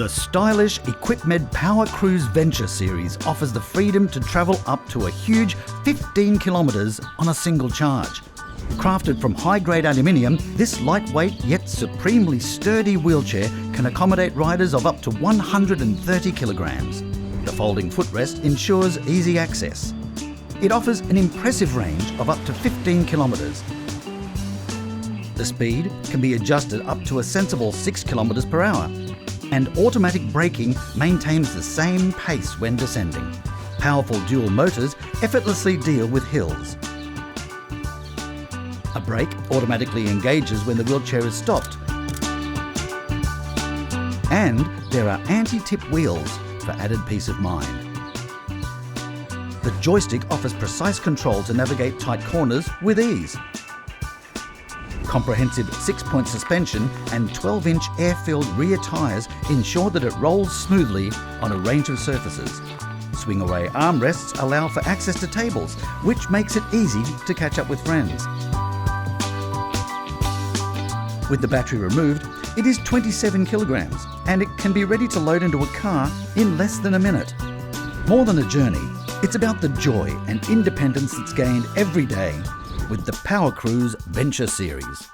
The stylish Equipmed PowerCruise Venture Series offers the freedom to travel up to a huge 15 kilometres on a single charge. Crafted from high-grade aluminium, this lightweight yet supremely sturdy wheelchair can accommodate riders of up to 130 kilograms. The folding footrest ensures easy access. It offers an impressive range of up to 15 kilometres. The speed can be adjusted up to a sensible 6 kilometres per hour, and automatic braking maintains the same pace when descending. Powerful dual motors effortlessly deal with hills. A brake automatically engages when the wheelchair is stopped. And there are anti-tip wheels for added peace of mind. The joystick offers precise control to navigate tight corners with ease. Comprehensive 6-point suspension and 12-inch air-filled rear tyres ensure that it rolls smoothly on a range of surfaces. Swing-away armrests allow for access to tables, which makes it easy to catch up with friends. With the battery removed, it is 27 kilograms and it can be ready to load into a car in less than a minute. More than a journey, it's about the joy and independence that's gained every day with the PowerCruise Venture Series.